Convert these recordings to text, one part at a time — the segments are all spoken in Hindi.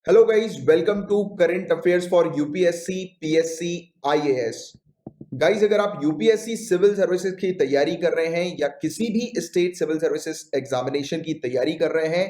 Hello guys, welcome to current affairs for UPSC PSC IAS. Guys, अगर आप यूपीएससी सिविल सर्विसेज की तैयारी कर रहे हैं या किसी भी स्टेट सिविल सर्विसेज एग्जामिनेशन की तैयारी कर रहे हैं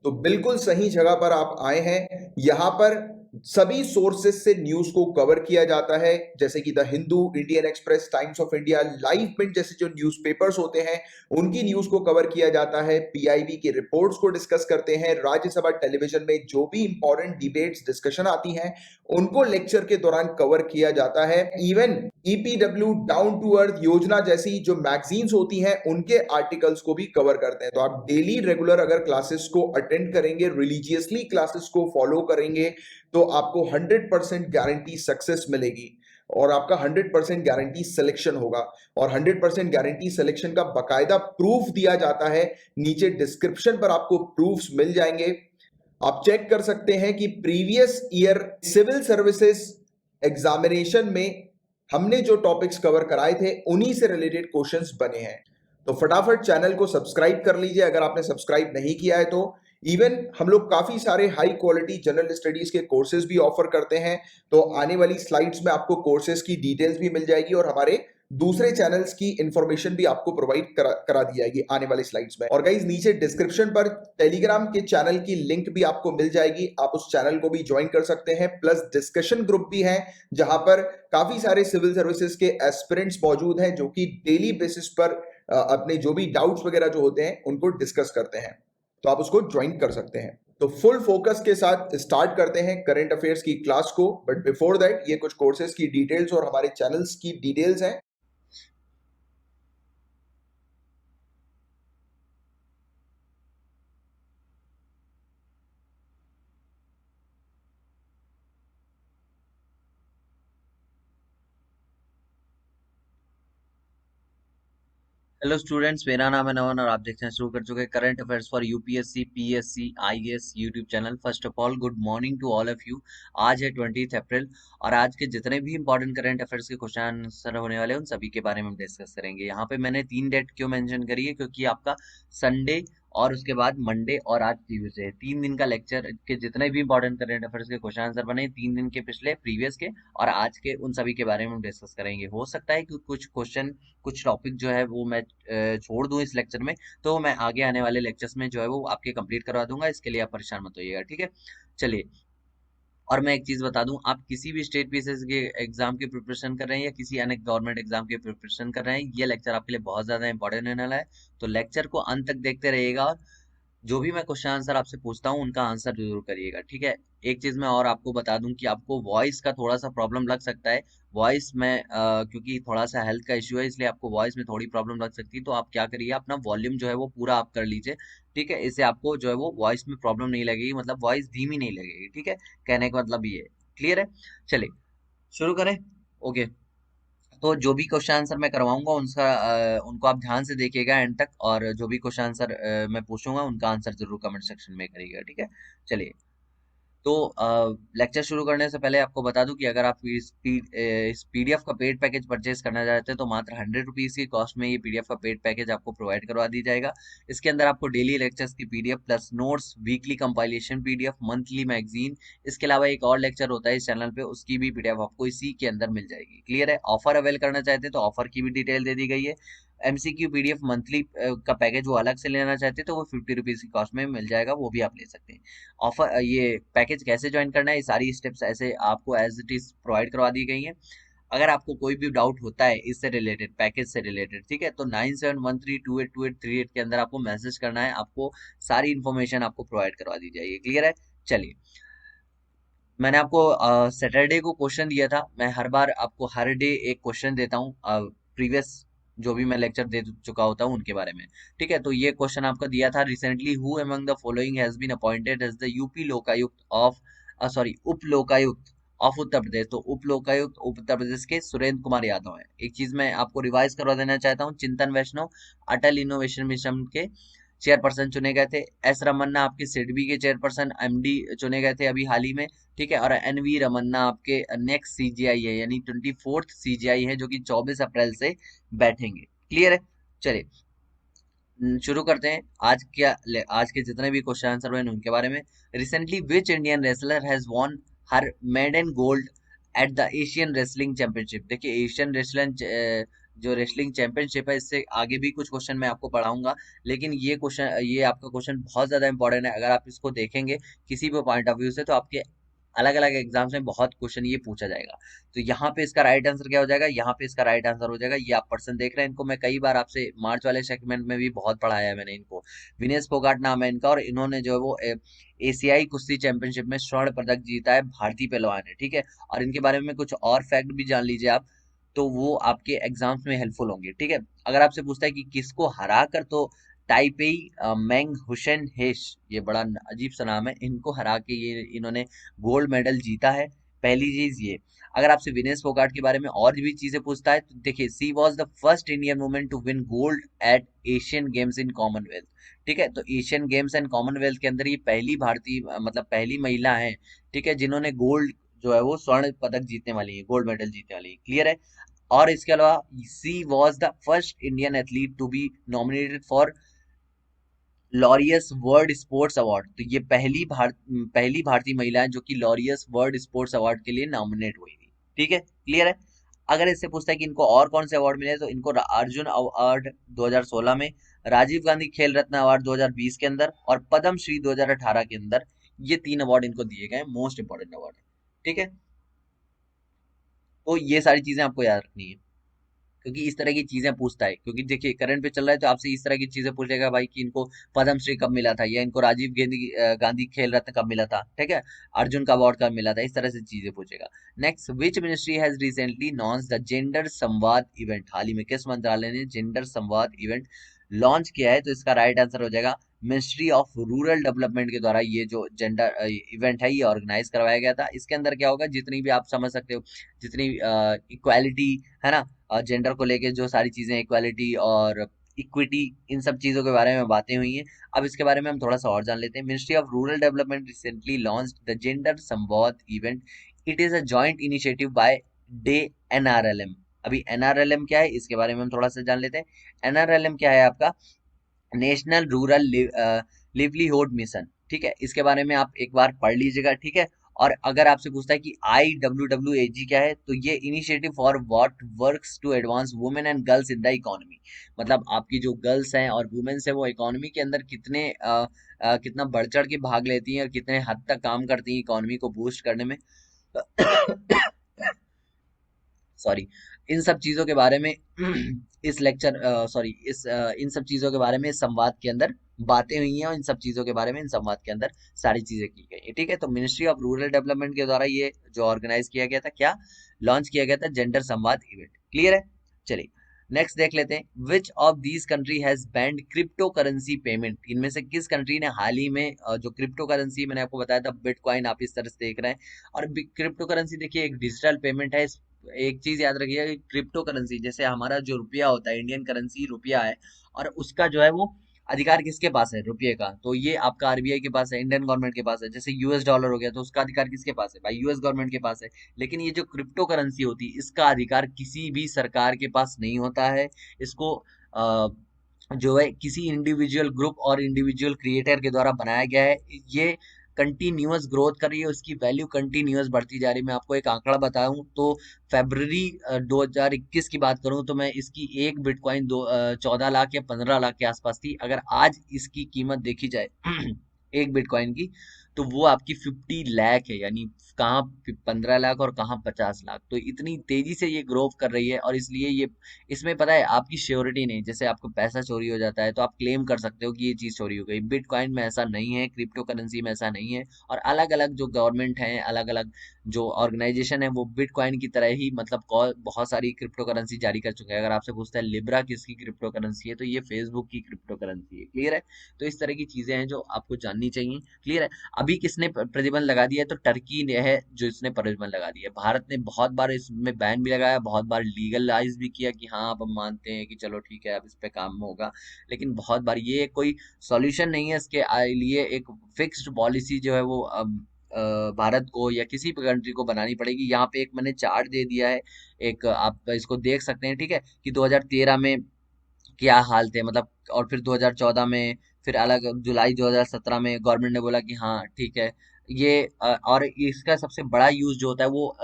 तो बिल्कुल सही जगह पर आप आए हैं। यहां पर सभी सोर्सेज से न्यूज को कवर किया जाता है, जैसे कि the Hindu, Indian express, times of India, live minute जैसे जो न्यूज़पेपर्स होते हैं उनकी न्यूज को कवर किया जाता है। पीआईबी की रिपोर्ट्स को डिस्कस करते हैं। राज्यसभा टेलीविजन में जो भी इंपॉर्टेंट डिबेट्स डिस्कशन आती हैं उनको लेक्चर के दौरान कवर किया जाता है। Even EPW, down to earth Yojana जैसी जो मैगजीन्स होती हैं उनके आर्टिकल्स को भी कवर करते हैं। तो आप डेली रेगुलर अगर क्लासेस को अटेंड करेंगे, रिलीजियसली क्लासेस को फॉलो करेंगे तो आपको 100% गारंटी सक्सेस मिलेगी और आपका 100% गारंटी सिलेक्शन होगा। और 100% गारंटी सिलेक्शन का बकायदा प्रूफ दिया जाता है। नीचे डिस्क्रिप्शन पर आपको प्रूफ्स मिल जाएंगे। आप चेक कर सकते हैं कि previous year civil services examination में हमने जो टॉपिक्स कवर कराए थे उन्हीं से रिलेटेड क्वेश्चंस बने हैं। तो फटाफट चैनल को सब्सक्राइब कर लीजिए अगर आपने सब्सक्राइब नहीं किया है तो। इवन हम लोग काफी सारे हाई क्वालिटी जनरल स्टडीज के कोर्सेज भी ऑफर करते हैं। तो आने वाली स्लाइड्स में आपको कोर्सेज की डिटेल्स भी मिल जाएगी और हमारे दूसरे चैनल्स की इंफॉर्मेशन भी आपको प्रोवाइड करा दी जाएगी आने वाली स्लाइड्स में। और गाइस, नीचे डिस्क्रिप्शन पर टेलीग्राम के चैनल की लिंक भी आपको मिल जाएगी, आप उस चैनल को भी ज्वाइन कर सकते हैं। प्लस डिस्कशन ग्रुप भी है जहां पर काफी सारे सिविल सर्विसेज के एस्पिरेंट्स मौजूद हैं जो कि डेली बेसिस पर अपने जो भी डाउट्स वगैरह जो होते हैं उनको डिस्कस करते हैं। तो आप उसको ज्वाइन कर सकते हैं। तो फुल फोकस के साथ स्टार्ट करते हैं करंट अफेयर्स की क्लास को। बट बिफोर दैट ये कुछ कोर्सेज की डिटेल्स और हमारे चैनल्स की डिटेल्स हैं। हेलो स्टूडेंट्स, मेरा नाम है नवन और आप देखना शुरू कर चुके हैं current affairs for UPSC PSC IAS YouTube channel. First of all good morning to all of you. आज है 20 अप्रैल और आज के जितने भी इंपॉर्टेंट करंट अफेयर्स के क्वेश्चन आंसर होने वाले हैं उन सभी के बारे में हम डिस्कस करेंगे। यहाँ पे मैंने 3 डेट क्यों मेंशन करी है, क्योंकि आपका संडे और उसके बाद मंडे और आज ट्यूसडे 3 दिन का लेक्चर के जितने भी इंपॉर्टेंट करंट अफेयर्स के क्वेश्चन आंसर बने 3 दिन के, पिछले प्रीवियस के और आज के, उन सभी के बारे में हम डिस्कस करेंगे। हो सकता है कि कुछ क्वेश्चन, कुछ टॉपिक जो है वो मैं छोड़ दूं इस लेक्चर में, तो मैं आगे आने वाले लेक्चर्स में जो है वो आपके कंप्लीट करवा दूंगा। इसके लिए आप परेशान मत होइएगा, ठीक है। चलिए, और मैं एक चीज बता दूं, आप किसी भी स्टेट पीसीएस के एग्जाम की प्रिपरेशन कर रहे हैं या किसी अन्य गवर्नमेंट एग्जाम की प्रिपरेशन कर रहे हैं, ये लेक्चर आपके लिए बहुत ज्यादा इंपॉर्टेंट होने वाला है। तो लेक्चर को अंत तक देखते रहिएगा और जो भी मैं क्वेश्चन आंसर आपसे पूछता हूँ उनका आंसर जरूर करिएगा, ठीक है। एक चीज मैं और आपको बता दूं कि आपको वॉइस का थोड़ा सा प्रॉब्लम लग सकता है। वॉइस में क्योंकि थोड़ा सा हेल्थ का इश्यू है, इसलिए आपको वॉइस में थोड़ी प्रॉब्लम लग सकती है। तो आप क्या करिए, अपना वॉल्यूम जो है वो पूरा आप कर लीजिए, ठीक है। इससे आपको जो है वो वॉइस में प्रॉब्लम नहीं लगेगी, मतलब वॉइस धीमी नहीं लगेगी, ठीक है। कहने का मतलब ये क्लियर है। चलिए शुरू करें। ओके, तो जो भी क्वेश्चन आंसर मैं करवाऊंगा उनका उनको आप ध्यान से देखिएगा एंड तक, और जो भी क्वेश्चन आंसर मैं पूछूंगा उनका आंसर जरूर कमेंट सेक्शन में करिएगा, ठीक है। चलिए, तो लेक्चर शुरू करने से पहले आपको बता दूं कि अगर आप इस पीडीएफ का पेड पैकेज परचेज करना चाहते हैं तो मात्र 100 रुपीज की कॉस्ट में ये पीडीएफ का पेड पैकेज आपको प्रोवाइड करवा दी जाएगा। इसके अंदर आपको डेली लेक्चर्स की PDF plus notes, weekly compilation PDF, monthly magazine, इसके अलावा एक और लेक्चर होता है इस चैनल पे, उसकी भी पीडीएफ आपको इसी के अंदर मिल जाएगी। क्लियर है। ऑफर अवेल करना चाहते हैं तो ऑफर की भी डिटेल दे दी गई है। एमसीक्यू पीडीएफ मंथली का पैकेज वो अलग से लेना चाहते हैं तो वो 50 रुपीज की कॉस्ट में मिल जाएगा, वो भी आप ले सकते हैं। ऑफर, ये पैकेज कैसे ज्वाइन करना है, ये सारी स्टेप्स ऐसे आपको एज इट इज प्रोवाइड करवा दी गई हैं। अगर आपको कोई भी डाउट होता है इससे रिलेटेड, पैकेज से रिलेटेड, ठीक है, तो 9713282838 के अंदर आपको मैसेज करना है, आपको सारी इन्फॉर्मेशन आपको प्रोवाइड करवा दी जाएगी। क्लियर है। चलिए, मैंने आपको सैटरडे को क्वेश्चन दिया था, मैं हर बार आपको हर डे एक क्वेश्चन देता हूँ प्रीवियस जो भी मैं लेक्चर दे चुका होता हूँ उनके बारे में, ठीक है। तो ये क्वेश्चन आपको दिया था, recently who among the following has been appointed as the UP Lokayukta of sorry उप लोकायुक्त ऑफ उत्तर प्रदेश। तो उप लोकायुक्त उत्तर प्रदेश के सुरेंद्र कुमार यादव हैं। एक चीज मैं आपको रिवाइज करवा देना चाहता हूँ, चिंतन वैष्णव अटल इनोवेशन मिशन के चेयरपर्सन चुने गए थे। एस रमन्ना आपके सिडबी के चेयरपर्सन एमडी चुने गए थे अभी हाल ही में, ठीक है। और एनवी रमन्ना आपके नेक्स्ट सीजीआई है, यानी 24th सीजीआई है, जो कि 24 अप्रैल से बैठेंगे। क्लियर है। चलिए, शुरू करते हैं। आज के जितने भी क्वेश्चन आंसर हुए हैं, उनके बारे में। Recently which Indian wrestler has won her maiden gold at the Asian wrestling championship? देखिए, एशियन रेसलिंग जो रेसलिंग चैंपियनशिप है, इससे आगे भी कुछ क्वेश्चन मैं आपको पढ़ाऊंगा, लेकिन ये आपका क्वेश्चन बहुत ज्यादा इंपॉर्टेंट है। अगर आप इसको देखेंगे किसी भी पॉइंट ऑफ व्यू से, तो आपके अलग अलग एग्जाम्स में बहुत क्वेश्चन ये पूछा जाएगा। तो यहाँ पे इसका राइट आंसर क्या हो जाएगा? यहाँ पे इसका राइट आंसर हो जाएगा, ये आप पर्सन देख रहे हैं इनको, मैं कई बार आपसे मार्च वाले सेगमेंट में भी बहुत पढ़ाया है मैंने इनको। विनेश फोगाट नाम है इनका, और इन्होंने जो है वो एशियाई कुश्ती चैंपियनशिप में स्वर्ण पदक जीता है, भारतीय पहलवान है, ठीक है। और इनके बारे में कुछ और फैक्ट भी जान लीजिए आप, तो वो आपके एग्जाम्स में हेल्पफुल होंगे, ठीक है। अगर आपसे पूछता है कि किसको हरा कर, तो ताइपेई मेंग हुसैन हेश, ये बड़ा अजीब सा नाम है, इनको हरा के ये इन्होंने गोल्ड मेडल जीता है। पहली चीज ये। अगर आपसे विनेश फोगाट के बारे में और भी चीजें पूछता है, तो देखिए, she was the first Indian women to win gold at Asian Games in Commonwealth, ठीक है। तो एशियन गेम्स एंड कॉमनवेल्थ के अंदर ये पहली भारतीय, मतलब पहली महिला है, ठीक है, जिन्होंने गोल्ड जो है वो स्वर्ण पदक जीतने वाली है, गोल्ड मेडल जीतने वाली है, क्लियर है। और इसके अलावा she was the first Indian athlete to be nominated for Laureus World Sports Award. तो ये पहली भारतीय महिला है जो कि लॉरियस वर्ल्ड स्पोर्ट्स अवार्ड के लिए नॉमिनेट हुई थी, ठीक है, क्लियर है। अगर इससे पूछता है कि इनको और कौन से अवार्ड मिले, तो इनको अर्जुन अवार्ड 2016 में, राजीव गांधी खेल रत्न अवार्ड 2020 के अंदर, और पद्म श्री 2018 के अंदर, ये 3 अवार्ड इनको दिए गए, मोस्ट इंपॉर्टेंट अवार्ड है, ठीक है। तो ये सारी चीजें आपको याद रखनी है, क्योंकि इस तरह की चीजें पूछता है, क्योंकि देखिए करंट पे चल रहा है, तो आपसे इस तरह की चीजें पूछेगा भाई कि इनको पद्मश्री कब मिला था, या इनको राजीव गांधी खेल रत्न कब मिला था, ठीक है, अर्जुन का अवार्ड कब मिला था, इस तरह से चीजें पूछेगा। Next, which ministry has recently launch the Gender Samvad event? हाल ही में किस मंत्रालय ने जेंडर संवाद इवेंट लॉन्च किया है? तो इसका राइट आंसर हो जाएगा मिनिस्ट्री ऑफ रूरल डेवलपमेंट के द्वारा ये जो जेंडर इवेंट है, ये ऑर्गेनाइज करवाया गया था। इसके अंदर क्या होगा, जितनी भी आप समझ सकते हो, जितनी इक्वालिटी है ना, जेंडर को लेके जो सारी चीजें, इक्वालिटी और इक्विटी, इन सब चीजों के बारे में बातें हुई हैं। अब इसके बारे में हम थोड़ा सा और जान लेते हैं। Ministry of Rural Development recently launched the Gender Samvad event. It is a joint initiative by DAY NRLM. अभी एनआरएलएम क्या है, इसके बारे में हम थोड़ा सा जान लेते हैं। एनआरएलएम क्या है आपका? नेशनल रूरल लिवलीहुड मिशन, ठीक है। इसके बारे में आप एक बार पढ़ लीजिएगा, ठीक है। और अगर आपसे पूछता है कि IWWAG क्या है, तो ये initiative for what works to advance women and girls in the economy. मतलब आपकी जो गर्ल्स हैं और वुमेन्स हैं, वो इकोनॉमी के अंदर कितना बढ़ चढ़ के भाग लेती हैं, और कितने हद तक काम करती हैं इकोनॉमी को बूस्ट करने में। सॉरी, इन सब चीजों के बारे में इस लेक्चर सॉरी इस इन सब चीजों के बारे में इस संवाद के अंदर बातें हुई हैं, और इन सब चीजों के बारे में इन संवाद के अंदर सारी चीजें की गई हैं, ठीक है। तो मिनिस्ट्री ऑफ रूरल डेवलपमेंट के द्वारा ये जो ऑर्गेनाइज किया गया था, क्या लॉन्च किया गया था? जेंडर संवाद इवेंट, क्लियर है। चलिए, नेक्स्ट देख लेते हैं। Which of these country has banned crypto currency payment? इनमें से किस कंट्री ने हाल ही में जो क्रिप्टो करेंसी, मैंने आपको बताया था बिटकॉइन, आप इस तरह से देख रहे हैं। और क्रिप्टो करेंसी देखिए एक डिजिटल पेमेंट है। एक चीज याद रखिएगा कि क्रिप्टो करेंसी, जैसे हमारा जो रुपया होता है, इंडियन करेंसी रुपया है, और उसका जो है वो अधिकार किसके पास है रुपये का? तो ये आपका आरबीआई के पास है, इंडियन गवर्नमेंट के पास है। जैसे यूएस डॉलर हो गया, तो उसका अधिकार किसके पास है भाई? यूएस गवर्नमेंट के पास है। लेकिन ये जो क्रिप्टो करेंसी होती है, इसका अधिकार किसी भी सरकार के पास नहीं होता है। इसको अ, जो है किसी इंडिविजुअल ग्रुप और इंडिविजुअल क्रिएटर के द्वारा बनाया गया है। ये कंटिन्यूअस ग्रोथ कर रही है, उसकी वैल्यू कंटिन्यूअस बढ़ती जा रही है। मैं आपको एक आंकड़ा बताऊं तो फरवरी 2021 की बात करूं, तो मैं इसकी एक बिटकॉइन 14 लाख या 15 लाख के आसपास थी। अगर आज इसकी कीमत देखी जाए एक बिटकॉइन की, तो वो आपकी 50 लाख है, यानी कहाँ 15 लाख और कहाँ 50 लाख। तो इतनी तेजी से ये ग्रो कर रही है, और इसलिए ये, इसमें पता है आपकी श्योरिटी नहीं, जैसे आपको पैसा चोरी हो जाता है तो आप क्लेम कर सकते हो कि ये चीज चोरी हो गई। बिटकॉइन में ऐसा नहीं है, क्रिप्टो करेंसी में ऐसा नहीं है। और अलग अलग जो गवर्नमेंट है, अलग अलग जो ऑर्गेनाइजेशन है, वो बिटकॉइन की तरह ही मतलब बहुत सारी क्रिप्टो करेंसी जारी कर चुके हैं। अगर आपसे पूछता है लिब्रा किसकी क्रिप्टो करेंसी है, तो ये फेसबुक की क्रिप्टो करेंसी है, क्लियर है। तो इस तरह की चीजें हैं जो आपको जाननी चाहिए, क्लियर है। अभी किसने प्रतिबंध लगा दिया है? तो टर्की ने है जो इसने प्रतिबंध लगा दिया है। भारत ने बहुत बार इसमें बैन भी लगाया, बहुत बार लीगलाइज भी किया कि हाँ अब हम मानते हैं कि चलो ठीक है, अब इस पे काम होगा। लेकिन बहुत बार ये कोई सॉल्यूशन नहीं है, इसके लिए एक फिक्स्ड पॉलिसी जो है वो भारत को या किसी भी कंट्री को बनानी पड़ेगी। यहाँ पे एक मैंने चार्ट दे दिया है, एक आप इसको देख सकते हैं, ठीक है, कि 2013 में क्या हाल थे मतलब। और फिर 2014 में फिर अलग जुलाई 2017 में गवर्नमेंट ने बोला कि हाँ ठीक है ये और इसका सबसे बड़ा यूज जो होता है वो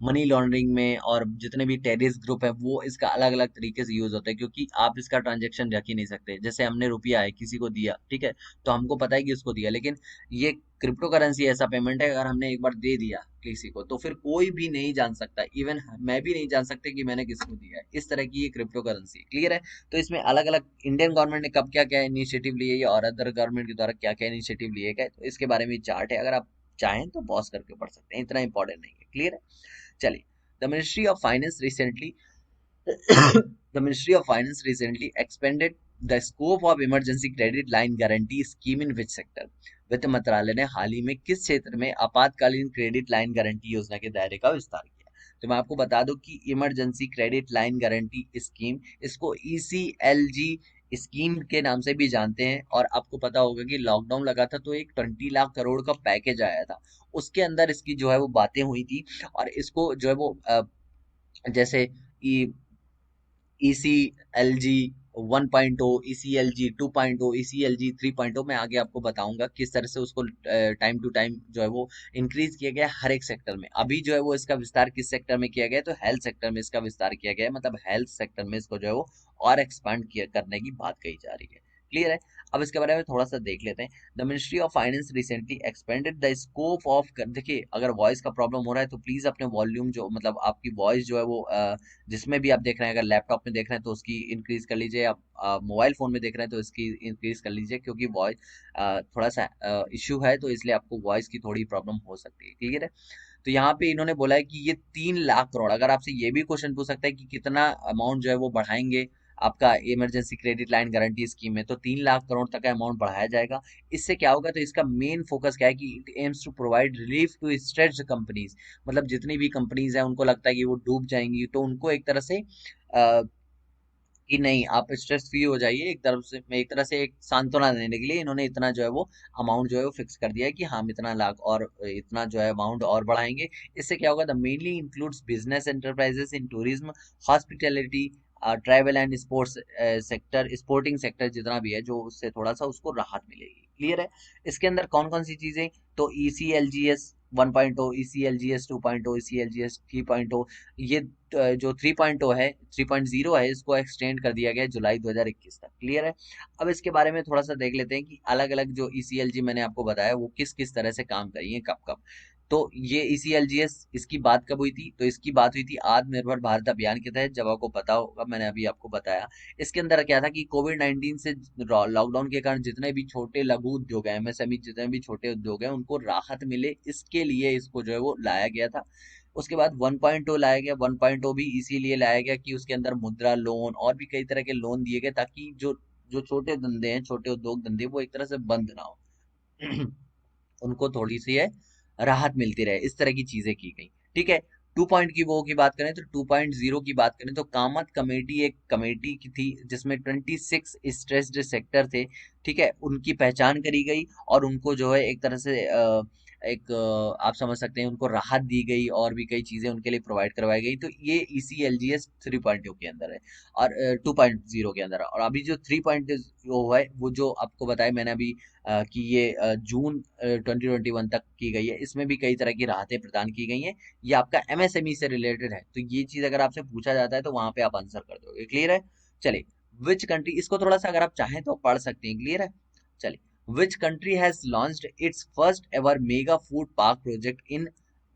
मनी लॉन्ड्रिंग में, और जितने भी टेररिस्ट ग्रुप है वो इसका अलग अलग तरीके से यूज होता है, क्योंकि आप इसका ट्रांजेक्शन रख ही नहीं सकते। जैसे हमने रुपया है किसी को दिया, ठीक है, तो हमको पता है कि उसको दिया, लेकिन ये क्रिप्टो करेंसी ऐसा पेमेंट है, अगर हमने एक बार दे दिया किसी को तो फिर कोई भी नहीं जान सकता, इवन मैं भी नहीं जान सकते कि मैंने किसको दिया है। इस तरह की ये क्रिप्टो करेंसी क्लियर है। तो इसमें अलग अलग इंडियन गवर्नमेंट ने कब क्या क्या इनिशिएटिव लिए और अदर गवर्नमेंट के द्वारा क्या क्या इनिशिएटिव लिए गए, तो इसके बारे में चार्ट है, अगर आप चाहें तो पॉज करके पढ़ सकते हैं, इतना इंपॉर्टेंट नहीं है। क्लियर है। चलिए, the ministry of finance recently the Ministry of Finance recently expanded the scope of emergency credit line guarantee scheme in which sector? वित्त मंत्रालय ने हाल ही में किस क्षेत्र में आपातकालीन क्रेडिट लाइन गारंटी योजना के दायरे का विस्तार किया? तो मैं आपको बता दूं कि emergency credit line guarantee scheme, इसको ECLG स्कीम के नाम से भी जानते हैं। और आपको पता होगा कि लॉकडाउन लगा था तो एक 20 लाख करोड़ का पैकेज आया था, उसके अंदर इसकी जो है वो बातें हुई थी। और इसको जो है वो जैसे ECLG 1.0, ECLG 2.0, ECLG 3.0 मैं आगे आपको बताऊंगा किस तरह से उसको टाइम टू टाइम जो है वो इंक्रीज किया गया है हर एक सेक्टर में। अभी जो है वो इसका विस्तार किस सेक्टर में किया गया है, तो हेल्थ सेक्टर में इसका विस्तार किया गया है, मतलब हेल्थ सेक्टर में इसको जो है वो और एक्सपांड किया करने की बात कही जा रही है। क्लियर है। अब इसके बारे में थोड़ा सा देख लेते हैं। The ministry of finance recently expanded the scope of, देखिए अगर वॉइस का प्रॉब्लम हो रहा है तो प्लीज अपने वॉल्यूम जो मतलब आपकी वॉइस जो है वो जिसमें भी आप देख रहे हैं, अगर लैपटॉप में देख रहे हैं तो उसकी इंक्रीज कर लीजिए, आप मोबाइल फोन में देख रहे हैं तो इसकी इंक्रीज कर लीजिए, क्योंकि वॉइस थोड़ा सा इश्यू है, तो इसलिए आपको वॉइस की थोड़ी प्रॉब्लम हो सकती है। क्लियर है। तो यहाँ पे इन्होंने बोला है कि ये 3 लाख करोड़, अगर आपसे ये भी क्वेश्चन पूछ सकता है कि कितना अमाउंट जो है वो बढ़ाएंगे आपका emergency credit line guarantee scheme में, तो 3 लाख करोड़ तक का अमाउंट बढ़ाया जाएगा। इससे क्या होगा, तो इसका मेन फोकस क्या है कि it aims to provide relief to stressed companies, मतलब जितनी भी कंपनीज हैं उनको लगता है कि वो डूब जाएंगी, तो उनको एक तरह से कि नहीं आप स्ट्रेस फ्री हो जाइए, एक तरह से एक सांत्वना देने के लिए इन्होंने इतना जो है वो अमाउंट जो है वो फिक्स कर दिया है कि हम इतना लाख और इतना जो है अमाउंट और बढ़ाएंगे। इससे क्या होगा, the mainly includes business enterprises in tourism, hospitality, travel and sports sector, sporting sector जितना भी है, जो उससे थोड़ा सा उसको राहत मिलेगी। क्लियर है। इसके अंदर कौन कौन सी चीजें, तो ECLGS 1.0, ECLGS 2.0, ECLGS 3.0, ये जो 3.0 है, 3.0 है, इसको एक्सटेंड कर दिया गया है जुलाई 2021 तक। क्लियर है। अब इसके बारे में थोड़ा सा देख लेते हैं कि अलग अलग जो ECLG मैंने आपको बताया वो किस किस तरह से काम करी है, कब कब। तो ये ECLGS इसकी बात कब हुई थी, तो इसकी बात हुई थी आत्मनिर्भर भारत अभियान के तहत, जब आपको पता होगा मैंने अभी आपको बताया। इसके अंदर क्या था कि कोविड 19 से लॉकडाउन के कारण जितने भी छोटे लघु उद्योग है, MSME, जितने भी छोटे उद्योग हैं उनको राहत मिले, इसके लिए इसको जो है वो लाया गया था। उसके बाद 1.0 लाया गया। 1.0 भी इसीलिए लाया गया कि उसके अंदर मुद्रा लोन और भी कई तरह के लोन दिए गए, ताकि जो जो छोटे धंधे हैं, छोटे उद्योग धंधे, वो एक तरह से बंद ना हो उनको थोड़ी सी है राहत मिलती रहे, इस तरह की चीजें की गई। ठीक है। 2 की वो की बात करें, तो 2.0 की बात करें तो कामत कमेटी एक कमेटी की थी जिसमें 26 स्ट्रेस्ड सेक्टर थे। ठीक है, उनकी पहचान करी गई और उनको जो है एक तरह से आप समझ सकते हैं उनको राहत दी गई, और भी कई चीजें उनके लिए प्रोवाइड करवाई गई। तो ये ECLGS 3.0 के अंदर है और 2.0 के अंदर है। और अभी जो 3.0 है वो जो आपको बताया मैंने अभी कि ये जून 2021 तक की गई है, इसमें भी कई तरह की राहतें प्रदान की गई हैं। ये आपका MSME से रिलेटेड है, तो ये चीज अगर आपसे पूछा जाता है तो वहां पे आप आंसर कर दोगे। क्लियर है। चलिए, विच कंट्री, इसको थोड़ा सा अगर आप चाहें तो पढ़ सकते हैं। क्लियर है। चलिए, which country has launched its first ever mega food park project in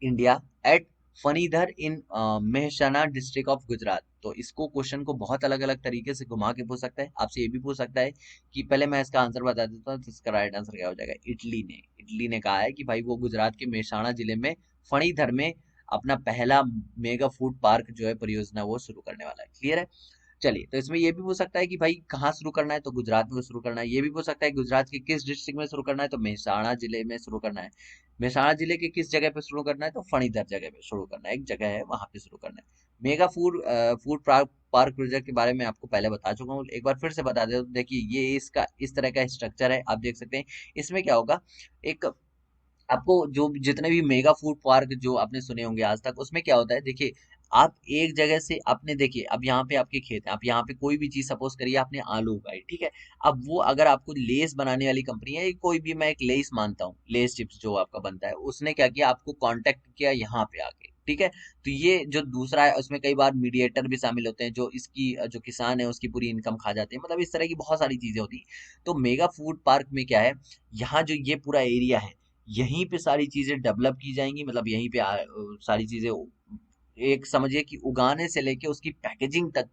India at Fanidhar in Mehsana district of Gujarat. तो इसको क्वेश्चन को बहुत अलग अलग तरीके से घुमा के पूछ सकता है, आपसे ये भी पूछ सकता है कि पहले मैं इसका आंसर बता देता हूँ, तो इसका राइट आंसर क्या हो जाएगा, इटली ने कहा है कि भाई वो गुजरात के मेहसाणा जिले में फणीधर में अपना पहला मेगा फूड पार्क जो है परियोजना वो शुरू करने वाला है। क्लियर है। चलिए, तो इसमें ये भी पूछ सकता है कि भाई कहाँ शुरू करना है, तो गुजरात में शुरू करना है। ये भी पूछ सकता है गुजरात के किस डिस्ट्रिक्ट में शुरू करना है, तो मेहसाणा जिले में शुरू करना है। मेहसाणा जिले के किस जगह पे शुरू करना है, तो फणीधर जगह पे शुरू करना है, एक जगह है वहां पे शुरू करना है। Mega food food park project के बारे में आपको पहले बता चुका हूँ, एक बार फिर से बता दे। तो देखिए, ये इसका इस तरह का स्ट्रक्चर है, आप देख सकते हैं। इसमें क्या होगा, एक आपको जो जितने भी मेगा फूड पार्क जो आपने सुने होंगे आज तक, उसमें क्या होता है देखिए, आप एक जगह से अपने देखिए, अब यहाँ पे आपके खेत है, आप यहाँ पे कोई भी चीज सपोज करिए आपने आलू उगाई, ठीक है। अब वो अगर आपको लेस बनाने वाली कंपनी है, कोई भी, मैं एक लेस मानता हूँ, लेस चिप्स जो आपका बनता है, उसने क्या किया, आपको कांटेक्ट किया यहाँ पे आके, ठीक है। तो ये जो दूसरा है उसमें कई बार मीडिएटर भी शामिल होते हैं, जो इसकी जो किसान है उसकी पूरी इनकम खा जाते हैं, मतलब इस तरह की बहुत सारी चीजें होती हैं। तो मेगा फूड पार्क में क्या है, यहाँ जो ये पूरा एरिया है, यहीं पे सारी चीजें डेवलप की जाएंगी, मतलब यहीं पे सारी चीजें, एक समझिए कि उगाने से लेके उसकी पैकेजिंग तक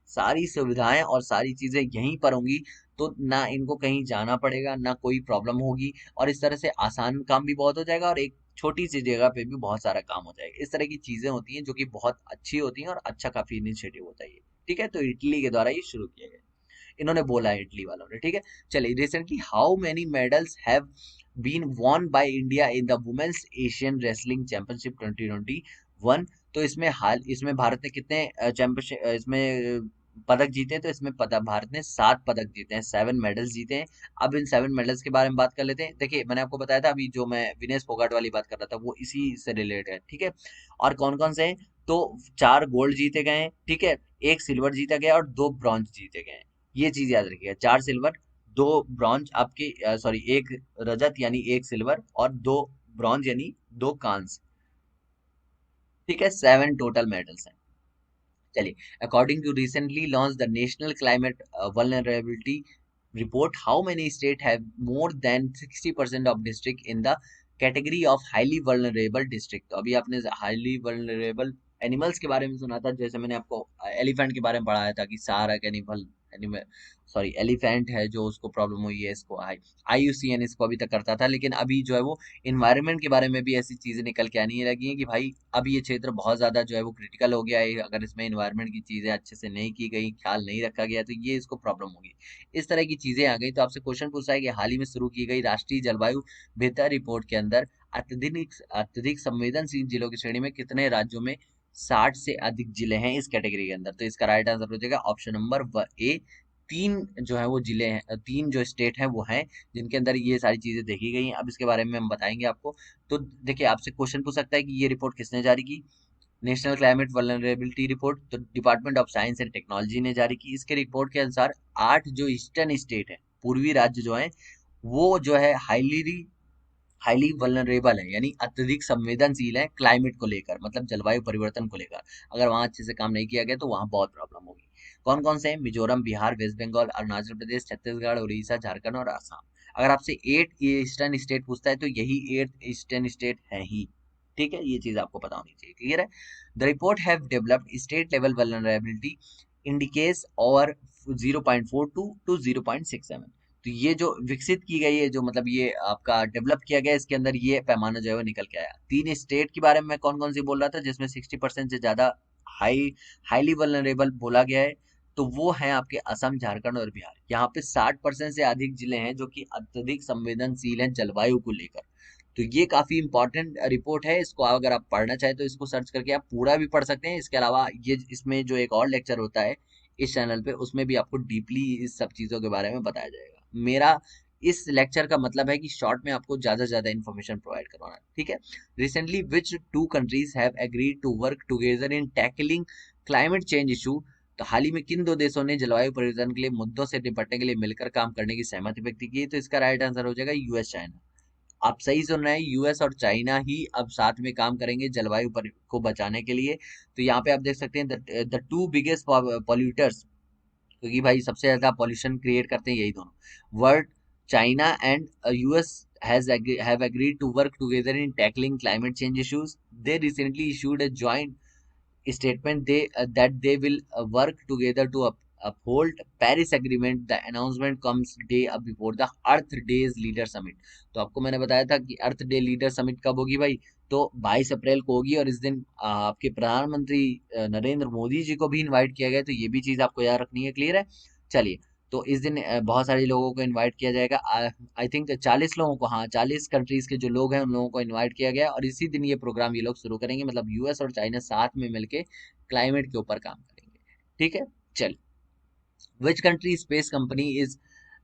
सारी सुविधाएं और सारी चीजें यहीं पर होंगी। तो ना इनको कहीं जाना पड़ेगा, ना कोई प्रॉब्लम होगी, और इस तरह से आसान काम भी बहुत हो जाएगा, और एक छोटी सी जगह पे भी बहुत सारा काम हो जाएगा। इस तरह की चीजें होती हैं जो कि बहुत अच्छी होती हैं, और अच्छा काफी इनिशिएटिव होता है ये, ठीक है। तो इटली के द्वारा ये शुरू किया गया, इन्होंने बोला है इटली वालों ने, ठीक है। चलिए, recently how many medals have been won by India in the women's Asian wrestling championship 2021। तो इसमें भारत ने कितने चैंपियनशिप इसमें पदक जीते हैं, तो इसमें भारत ने 7 पदक जीते हैं, 7 मेडल्स जीते हैं। अब इन 7 मेडल्स के बारे में बात कर लेते हैं। देखिए, मैंने आपको बताया था अभी, जो मैं विनेश फोगाट वाली बात कर रहा था, वो इसी से रिलेटेड है, ठीक है। और कौन कौन से हैं, तो 4 गोल्ड जीते गए हैं, ठीक है, 1 सिल्वर जीता गया और 2 ब्रॉन्ज जीते गए हैं। ये चीज याद रखिएगा, 4 सिल्वर, 2 ब्रॉन्ज आपके, सॉरी, 1 रजत यानी 1 सिल्वर, और 2 ब्रॉन्ज यानी 2 कांस्य, ठीक है। 7 टोटल मेडल्स हैं। चलिए, according to recently launch the national climate vulnerability report, how many state have more than 60% of district in the category of highly vulnerable district. तो अभी आपने हाईली वल्नरेबल एनिमल्स के बारे में सुना था, जैसे मैंने आपको एलिफेंट के बारे में पढ़ाया था कि सारा एनिमल, एनिमल, सॉरी, एलिफेंट है जो उसको प्रॉब्लम हुई है, इसको IUCN इसको अभी तक करता था, लेकिन अभी जो है वो इन्वायरमेंट के बारे में भी ऐसी चीजें निकल के आने लगी हैं कि भाई अब ये क्षेत्र बहुत ज्यादा जो है वो क्रिटिकल हो गया है, अगर इसमें इन्वायरमेंट की चीजें अच्छे से नहीं की गई, ख्याल नहीं रखा गया, तो ये इसको प्रॉब्लम होगी। इस तरह की चीजें आ गई। तो आपसे क्वेश्चन पूछा है कि हाल ही में शुरू की गई राष्ट्रीय जलवायु बेहतर रिपोर्ट के अंदर अत्यधिक अत्यधिक संवेदनशील जिलों की श्रेणी में कितने राज्यों में 60 से अधिक जिले हैं इस कैटेगरी के अंदर। तो इसका राइट आंसर हो जाएगा ऑप्शन नंबर ए, 3 जो है वो जिले हैं, 3 जो स्टेट हैं वो हैं जिनके अंदर ये सारी चीजें देखी गई हैं। अब इसके बारे में हम बताएंगे आपको। तो देखिए, आपसे क्वेश्चन पूछ सकता है कि ये रिपोर्ट किसने जारी की, नेशनल क्लाइमेट वल्नरेबिलिटी रिपोर्ट, तो department of science and technology ने जारी की। इसके रिपोर्ट के अनुसार 8 जो ईस्टर्न स्टेट है, पूर्वी राज्य जो है, वो जो है हाईली हाईली वल्नरेबल है, यानी अत्यधिक संवेदनशील है क्लाइमेट को लेकर, मतलब जलवायु परिवर्तन को लेकर। अगर वहां अच्छे से काम नहीं किया गया तो वहां बहुत प्रॉब्लम होगी। कौन कौन से हैं, मिजोरम, बिहार, वेस्ट बंगाल, अरुणाचल प्रदेश, छत्तीसगढ़, उड़ीसा, झारखंड और असम। अगर आपसे 8 ईस्टर्न स्टेट पूछता है तो यही 8 ईस्टर्न स्टेट है ही, ठीक है। ये चीज आपको पता होनी चाहिए, क्लियर है। The report have developed state level vulnerability indicates और 0.42 टू 0.67। तो ये जो विकसित की गई है, जो मतलब ये आपका डेवलप किया गया है, इसके अंदर ये पैमाना जो है वो निकल के आया। 3 स्टेट के बारे में मैं कौन कौन सी बोल रहा था जिसमें 60% से ज्यादा हाईली वल्नरेबल बोला गया है, तो वो है आपके असम, झारखंड और बिहार। यहाँ पे 60% से अधिक जिले हैं जो कि अत्यधिक संवेदनशील हैं जलवायु को लेकर। तो ये काफी इंपॉर्टेंट रिपोर्ट है, इसको अगर आप पढ़ना चाहें तो इसको सर्च करके आप पूरा भी पढ़ सकते हैं। इसके अलावा ये इसमें जो एक और लेक्चर होता है इस चैनल पे, उसमें भी आपको डीपली इस सब चीजों के बारे में बताया जाएगा। मेरा इस लेक्चर का मतलब है कि शॉर्ट में आपको ज्यादा से ज्यादा इन्फॉर्मेशन प्रोवाइड करवाना, ठीक है। Recently which 2 countries have agreed to work together in tackling climate change issue. तो हाल ही में किन 2 देशों ने जलवायु परिवर्तन के लिए मुद्दों से निपटने के लिए मिलकर काम करने की सहमति व्यक्त की। तो इसका राइट आंसर हो जाएगा यूएस, चाइना। आप सही सुन रहे हैं, यूएस और चाइना ही अब साथ में काम करेंगे जलवायु को बचाने के लिए। तो यहाँ पे आप देख सकते हैं द 2 बिगेस्ट पॉल्यूटर्स, क्योंकि भाई सबसे ज्यादा पॉल्यूशन क्रिएट करते हैं यही दोनों world, China and US have agreed to work together in tackling climate change issues. They recently issued a joint statement that they will work together to uphold Paris Agreement. The announcement comes day up before the Earth Days Leader Summit. तो आपको मैंने बताया था कि अर्थ डे लीडर समिट कब होगी भाई, तो 22 अप्रैल को होगी, और इस दिन आपके प्रधानमंत्री नरेंद्र मोदी जी को भी इनवाइट किया गया है। तो ये भी चीज आपको याद रखनी है, क्लियर है। चलिए, तो इस दिन बहुत सारे लोगों को इनवाइट किया जाएगा, आई थिंक 40 लोगों को, हाँ 40 कंट्रीज के जो लोग हैं उन लोगों को इनवाइट किया गया है, और इसी दिन ये प्रोग्राम ये लोग शुरू करेंगे, मतलब यूएस और चाइना साथ में मिलके क्लाइमेट के ऊपर काम करेंगे, ठीक है। चल, which country space company is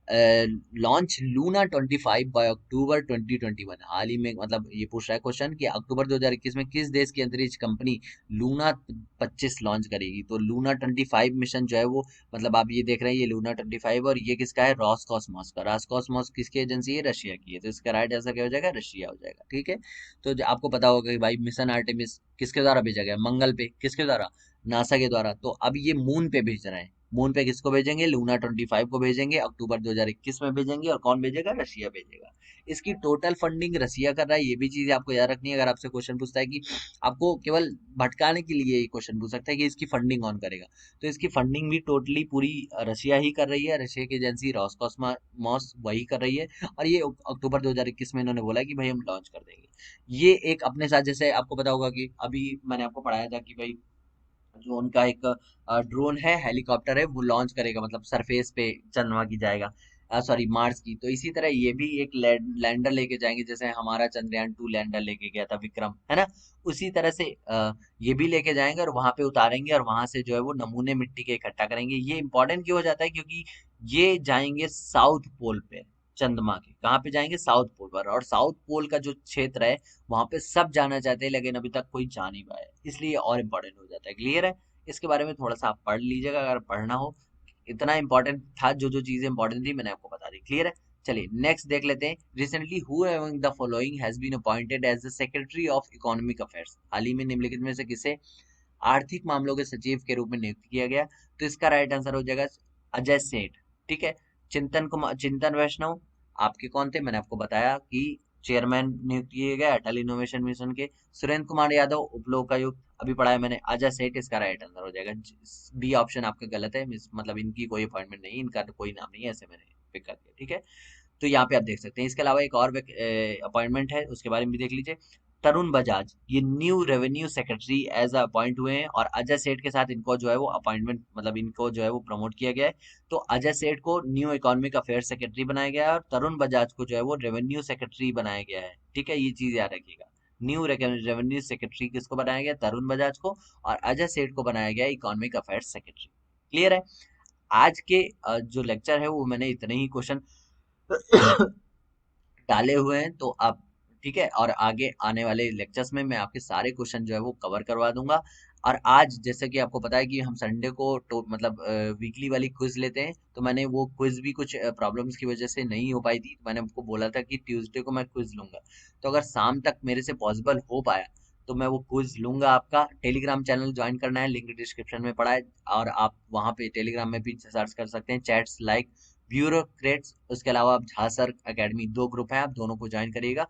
launch Luna 25 by October 2021। हाल ही में मतलब ये पूछ रहा है क्वेश्चन कि अक्टूबर 2021 में किस देश की अंतरिक्ष कंपनी लूना 25 लॉन्च करेगी। तो लूना 25 मिशन जो है वो मतलब आप ये देख रहे हैं ये लूना 25 और ये किसका है, रॉसकॉस्मॉस का। रॉसकॉस्मॉस किसकी एजेंसी है, रशिया की है। तो इसका राइट आंसर क्या हो जाएगा, रशिया हो जाएगा। ठीक है, तो आपको पता होगा कि भाई मिशन आर्टेमिस किसके द्वारा भेजा गया, मंगल पे, किसके द्वारा, नासा के द्वारा। तो अब ये मून पे भेज रहे हैं। मून पे किसको भेजेंगे, लूना 25 को भेजेंगे, अक्टूबर 2021 में भेजेंगे। और कौन भेजेगा, रशिया भेजेगा। इसकी टोटल फंडिंग रशिया कर रहा है, ये भी चीज आपको याद रखनी है। अगर आपसे क्वेश्चन पूछता है कि आपको केवल भटकाने के लिए ये क्वेश्चन पूछ सकता है कि इसकी फंडिंग कौन करेगा, तो इसकी फंडिंग भी टोटली पूरी रशिया ही कर रही है। रशिया की एजेंसी रॉसकॉस्मॉस वही कर रही है। और ये अक्टूबर 2021 में इन्होंने बोला कि भाई हम लॉन्च कर देंगे। ये एक अपने साथ, जैसे आपको पता होगा कि अभी मैंने आपको पढ़ाया था कि भाई जो उनका एक ड्रोन है, हेलीकॉप्टर है, वो लॉन्च करेगा, मतलब सरफेस पे चंद्रमा की जाएगा, सॉरी मार्स की। तो इसी तरह ये भी एक लैंडर लेके जाएंगे, जैसे हमारा चंद्रयान 2 लैंडर लेके गया था विक्रम, है ना। उसी तरह से ये भी लेके जाएंगे और वहां पे उतारेंगे और वहां से जो है वो नमूने मिट्टी के इकट्ठा करेंगे। ये इंपॉर्टेंट क्यों हो जाता है, क्योंकि ये जाएंगे साउथ पोल पे, चंद्रमा के कहाँ पे जाएंगे, साउथ पोल पर। और साउथ पोल का जो क्षेत्र है वहां पे सब जाना चाहते हैं, लेकिन अभी तक कोई जा नहीं पाया, इसलिए और इम्पोर्टेंट हो जाता है। क्लियर है, इसके बारे में थोड़ा सा आप पढ़ लीजिएगा अगर पढ़ना हो। इतना इंपॉर्टेंट था, जो जो चीजें इंपॉर्टेंट थी मैंने आपको बता दी। क्लियर है, चलिए नेक्स्ट देख लेते हैं। Recently who among the following has been appointed as the secretary of economic affairs. हाल ही में निम्नलिखित में से किसे आर्थिक मामलों के सचिव के रूप में नियुक्त किया गया। तो इसका राइट आंसर हो जाएगा अजय सेठ। ठीक है, चिंतन वैष्णव आपके कौन थे, मैंने आपको बताया कि चेयरमैन नियुक्त किए गए अटल इनोवेशन मिशन के। सुरेंद्र कुमार यादव उपलोकायुक्त, अभी पढ़ा है मैंने, अजय सेठ इसका राइट आंसर हो जाएगा। बी ऑप्शन आपका गलत है, मतलब इनकी कोई अपॉइंटमेंट नहीं, इनका तो कोई नाम नहीं है, ऐसे मैंने पिक कर दिया। ठीक है, तो यहाँ पे आप देख सकते हैं। इसके अलावा एक और अपॉइंटमेंट है, उसके बारे में भी देख लीजिए। तरुण बजाज ये new revenue secretary as appoint हुए हैं, और अजय सेठ के साथ इनको जो है वो अपॉइंटमेंट, मतलब इनको जो है वो प्रमोट किया गया है। तो अजय सेठ को न्यू इकोनॉमिक अफेयर्स सेक्रेटरी बनाया गया है, और तरुण बजाज को जो है वो रेवेन्यू सेक्रेटरी बनाया गया है। ठीक है, ये चीज याद रखिएगा। न्यू रेवेन्यू सेक्रेटरी किसको बनाया गया, तरुण बजाज को, और अजय सेठ को बनाया गया इकोनॉमिक अफेयर्स सेक्रेटरी। क्लियर है। आज के जो लेक्चर है वो मैंने इतने ही क्वेश्चन डाले हुए हैं, तो आप ठीक है। और आगे आने वाले लेक्चर्स में मैं आपके सारे क्वेश्चन जो है वो कवर करवा दूंगा। और आज जैसे कि आपको पता है कि हम संडे को तो मतलब वीकली वाली क्विज लेते हैं, तो मैंने वो क्विज भी कुछ प्रॉब्लम्स की वजह से नहीं हो पाई थी, तो मैंने आपको बोला था कि ट्यूसडे को मैं क्विज लूंगा। तो अगर शाम तक मेरे से पॉसिबल हो पाया तो मैं वो क्विज लूंगा। आपका टेलीग्राम चैनल ज्वाइन करना है, लिंक डिस्क्रिप्शन में पड़ा है, और आप वहां पे टेलीग्राम में भी सर्च कर सकते हैं, चैट्स लाइक ब्यूरोक्रेट्स। उसके अलावा आप झासर एकेडमी, दो ग्रुप है, आप दोनों को ज्वाइन करिएगा।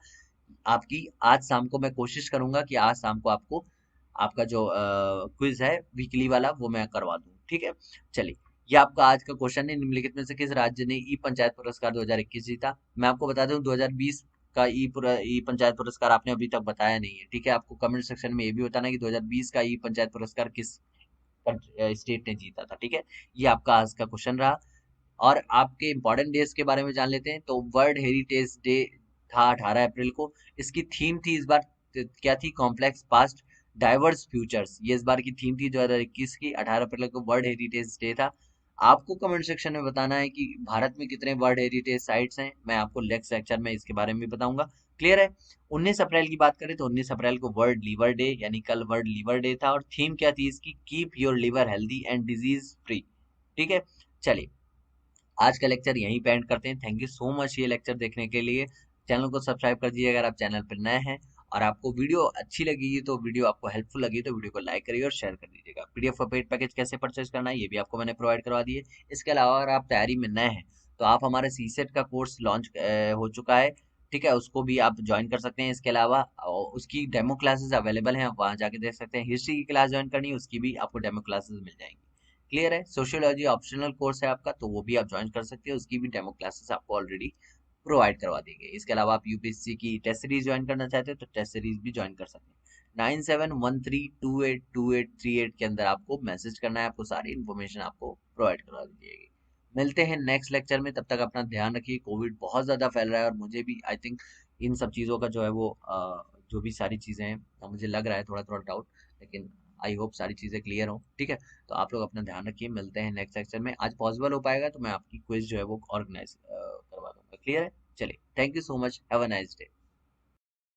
आपकी आज शाम को मैं कोशिश करूंगा कि आज शाम को आपको आपका जो क्विज है वीकली वाला वो मैं करवा दूं। ठीक है, चलिए ये आपका आज का क्वेश्चन है। निम्नलिखित में से किस राज्य ने ई पंचायत पुरस्कार 2021 जीता। मैं आपको बता दूं 2020 का ई पंचायत पुरस्कार आपने अभी तक बताया नहीं है। ठीक है, आपको कमेंट सेक्शन में ये भी बताना है कि 2020 का ई पंचायत पुरस्कार किस स्टेट ने जीता था। ठीक है, ये आपका आज का क्वेश्चन रहा। और आपके इंपॉर्टेंट डेज के बारे में जान लेते हैं। तो वर्ल्ड हेरिटेज डे था 18 अप्रैल को। इसकी थीम थी इस बार, क्या थी, कॉम्प्लेक्स पास्ट डाइवर्स फ्यूचर्स। ये इस बार की थीम थी 2021 की। 18 अप्रैल को वर्ल्ड हेरिटेज डे था। आपको कमेंट सेक्शन में बताना है कि भारत में कितने वर्ल्ड हेरिटेज साइट्स हैं। मैं आपको नेक्स्ट लेक्चर में इसके बारे में भी बताऊंगा। क्लियर है। 19 अप्रैल की बात करें तो 19 अप्रैल को वर्ल्ड लीवर डे, यानी कल वर्ल्ड लीवर डे था। और थीम क्या थी इसकी, keep your liver healthy and disease free. ठीक है, चलिए आज का लेक्चर यहीं पे एंड करते हैं। थैंक यू सो मच ये लेक्चर देखने के लिए। चैनल को सब्सक्राइब कर दीजिए अगर आप चैनल पर नए हैं, और आपको वीडियो अच्छी लगेगी तो वीडियो आपको हेल्पफुल लगी तो वीडियो को लाइक करिए और शेयर कर दीजिएगा। पीडीएफ और पेड पैकेज कैसे परचेज करना है ये भी आपको मैंने प्रोवाइड करवा दिए। इसके अलावा अगर आप तैयारी में नए हैं तो आप हमारे सीसेट का कोर्स लॉन्च हो चुका है। ठीक है, उसको भी आप ज्वाइन कर सकते हैं। इसके अलावा उसकी डेमो क्लासेस अवेलेबल हैं, आप वहाँ जाके देख सकते हैं। हिस्ट्री की क्लास ज्वाइन करनी है उसकी भी आपको डेमो क्लासेस मिल जाएंगी। क्लियर है। सोशियोलॉजी ऑप्शनल कोर्स है आपका, तो वो भी आप ज्वाइन कर सकते हैं, उसकी भी डेमो क्लासेस आपको ऑलरेडी प्रोवाइड करवा दी गई। इसके अलावा आप यूपीएससी की टेस्ट सीरीज ज्वाइन करना चाहते हैं तो टेस्ट सीरीज भी ज्वाइन कर सकते हैं। 9713282838 के अंदर आपको मैसेज करना है, आपको सारी इन्फॉर्मेशन आपको प्रोवाइड करवा दी जाएगी। मिलते हैं नेक्स्ट लेक्चर में, तब तक अपना ध्यान रखिए। कोविड बहुत ज्यादा फैल रहा है, और मुझे भी आई थिंक इन सब चीजों का जो है वो जो भी सारी चीजें हैं मुझे लग रहा है थोड़ा थोड़ा डाउट, लेकिन आई होप सारी चीजें क्लियर हो, ठीक है। तो आप लोग अपना ध्यान रखिए, मिलते हैं नेक्स्ट सेक्शन में। आज पॉसिबल हो पाएगा तो मैं आपकी क्विज जो है वो ऑर्गेनाइज करवा दूंगा। क्लियर है? चलिए, thank you so much, have a nice day.